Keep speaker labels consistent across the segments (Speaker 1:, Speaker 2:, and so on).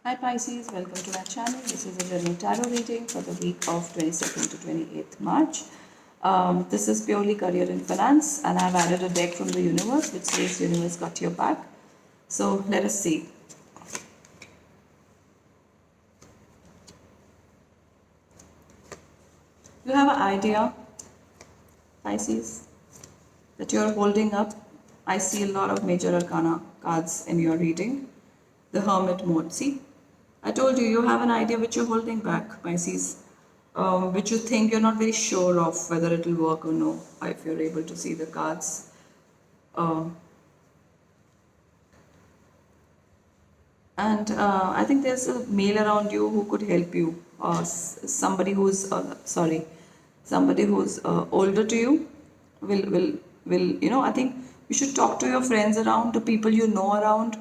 Speaker 1: Hi Pisces, welcome to my channel. This is a general tarot reading for the week of 22nd to 28th March. This is purely career and finance, and I've added a deck from the universe which says universe got your back. So let us see. You have an idea, Pisces, that you're holding up. I see a lot of major arcana cards in your reading. The hermit mode. See, I told you, you have an idea which you're holding back, Pisces, which you think you're not very sure of whether it will work or no, if you're able to see the cards. And I think there's a male around you who could help you, somebody who's older to you will I think you should talk to your friends around, the people you know around.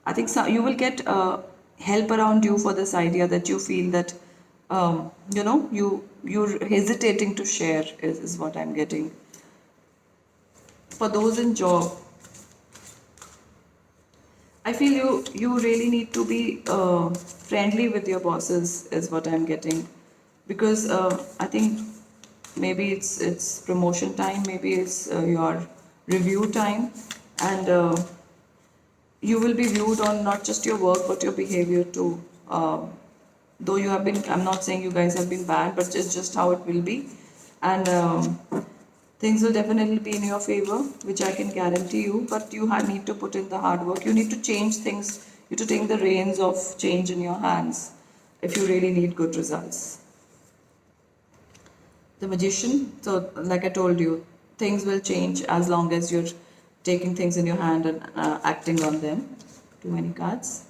Speaker 1: I think you will get help around you for this idea that you feel that you're hesitating to share is what I'm getting. For those in job, I feel you really need to be friendly with your bosses is what I'm getting, because I think maybe it's promotion time, maybe it's your review time, and you will be viewed on not just your work but your behavior too. Though you have been, I'm not saying you guys have been bad, but it's just how it will be, and things will definitely be in your favor, which I can guarantee you. But you need to put in the hard work. You need to change things. You need to take the reins of change in your hands if you really need good results. The Magician. So, like I told you, things will change as long as you're taking things in your hand and acting on them. Too many cards.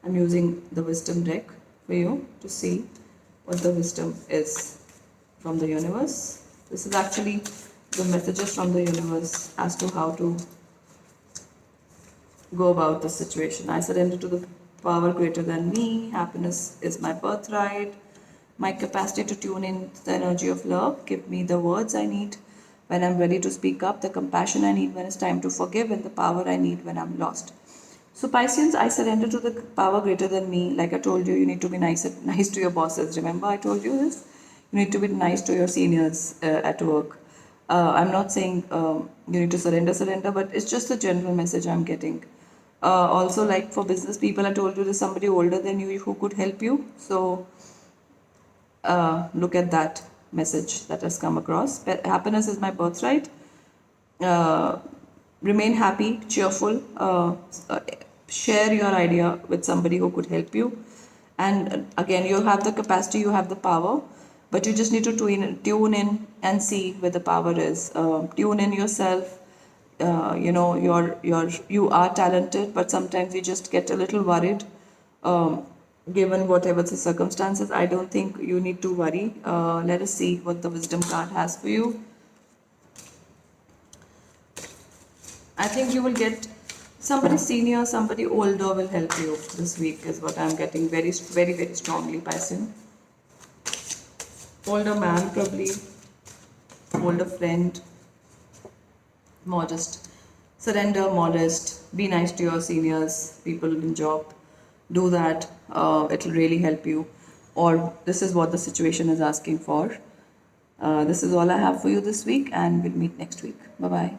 Speaker 1: I'm using the Wisdom deck for you to see what the wisdom is from the universe. This is actually the messages from the universe as to how to go about the situation. I surrender to the power greater than me. Happiness is my birthright. My capacity to tune in the energy of love. Give me the words I need when I'm ready to speak up, the compassion I need when it's time to forgive, and the power I need when I'm lost. So Pisceans, I surrender to the power greater than me. Like I told you, you need to be nice to your bosses. Remember I told you this? You need to be nice to your seniors at work. I'm not saying you need to surrender, but it's just a general message I'm getting. Also, like for business people, I told you there's somebody older than you who could help you. So look at that message that has come across. Happiness is my birthright. Uh, Remain happy, cheerful. Share your idea with somebody who could help you. And again, you have the capacity, you have the power, but you just need to tune in and see where the power is. Tune in yourself. You are talented, but sometimes you just get a little worried. Given whatever the circumstances, I don't think you need to worry. Let us see what the wisdom card has for you. I think you will get somebody senior, somebody older will help you this week is what I'm getting very, very, very strongly, Piscean. Older man, probably, older friend, modest. Surrender, modest, be nice to your seniors, people in job. Do that, it will really help you. Or this is what the situation is asking for. This is all I have for you this week, and we'll meet next week. Bye bye.